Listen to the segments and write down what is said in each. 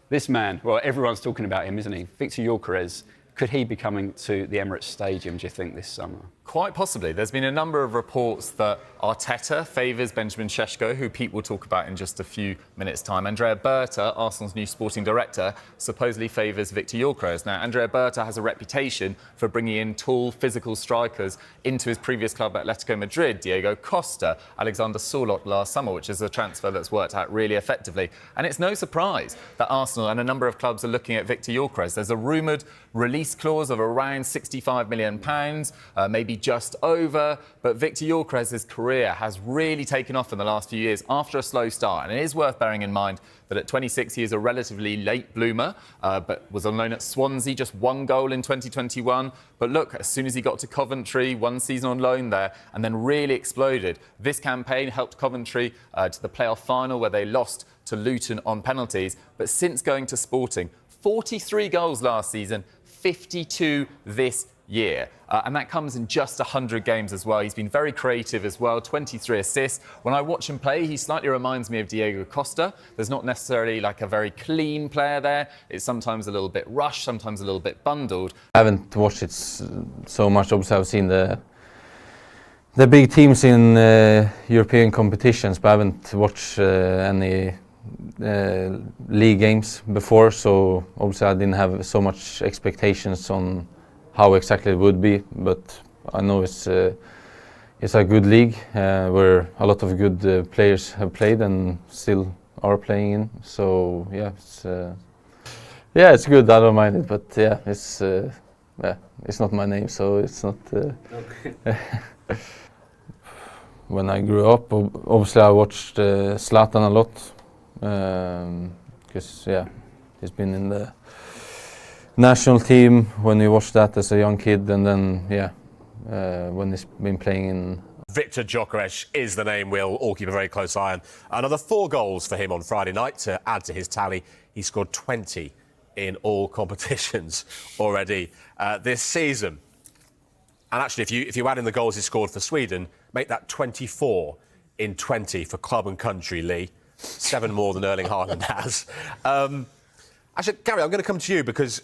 This man, well, everyone's talking about him, isn't he? Viktor Gyökeres. Could he be coming to the Emirates Stadium, do you think, this summer? Quite possibly. There's been a number of reports that Arteta favours Benjamin Šeško, who Pete will talk about in just a few minutes' time. Andrea Berta, Arsenal's new sporting director, supposedly favours Viktor Gyökeres. Now, Andrea Berta has a reputation for bringing in tall, physical strikers into his previous club, Atletico Madrid, Diego Costa, Alexander Sørloth last summer, which is a transfer that's worked out really effectively. And it's no surprise that Arsenal and a number of clubs are looking at Viktor Gyökeres. There's a rumoured release clause of around £65 million, maybe just over, but Viktor Gyökeres' career has really taken off in the last few years after a slow start, and it is worth bearing in mind that at 26 he is a relatively late bloomer, but was on loan at Swansea, just one goal in 2021. But look, as soon as he got to Coventry, 1 season on loan there, and then really exploded. This campaign helped Coventry to the playoff final where they lost to Luton on penalties, but since going to Sporting, 43 goals last season, 52 this year. And that comes in just 100 games as well. He's been very creative as well, 23 assists. When I watch him play, he slightly reminds me of Diego Costa. There's not necessarily like a very clean player there. It's sometimes a little bit rushed, sometimes a little bit bundled. I haven't watched it so much. Obviously, I've seen the big teams in European competitions, but I haven't watched any league games before, so obviously I didn't have so much expectations on how exactly it would be, but I know it's a good league where a lot of good players have played and still are playing in. So yeah, it's good. I don't mind it, but yeah, it's not my name, so it's not. When I grew up, obviously I watched Zlatan a lot. Because he's been in the national team when we watched that as a young kid, and then when he's been playing in. Viktor Gyökeres is the name we'll all keep a very close eye on. Another 4 goals for him on Friday night to add to his tally. He scored 20 in all competitions already this season. And actually, if you add in the goals he scored for Sweden, make that 24 in 20 for club and country, Lee. 7 more than Erling Haaland has. Actually, Gary, I'm going to come to you because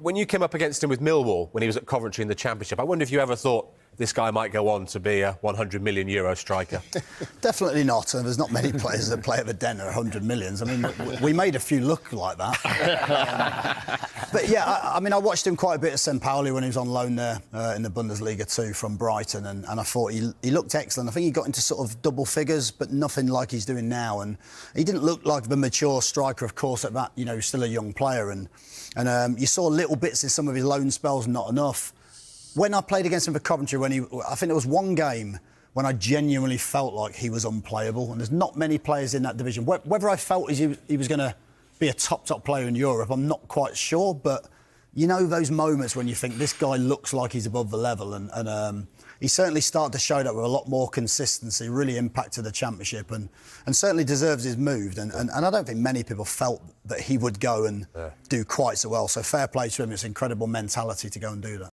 when you came up against him with Millwall when he was at Coventry in the Championship, I wonder if you ever thought this guy might go on to be a €100 million striker. Definitely not. There's not many players that play at the Den at 100 millions. I mean, we made a few look like that. But yeah, I mean, I watched him quite a bit at St. Pauli when he was on loan there in the Bundesliga too from Brighton, and I thought he looked excellent. I think he got into sort of double figures, but nothing like he's doing now. And he didn't look like the mature striker, of course, at that, you know, still a young player. And you saw little bits in some of his loan spells, not enough. When I played against him for Coventry, I think there was one game when I genuinely felt like he was unplayable, and there's not many players in that division. Whether I felt he was going to be a top player in Europe, I'm not quite sure, but you know those moments when you think this guy looks like he's above the level, and he certainly started to show that with a lot more consistency, really impacted the Championship, and certainly deserves his move. And I don't think many people felt that he would go and do quite so well. So fair play to him. It's incredible mentality to go and do that.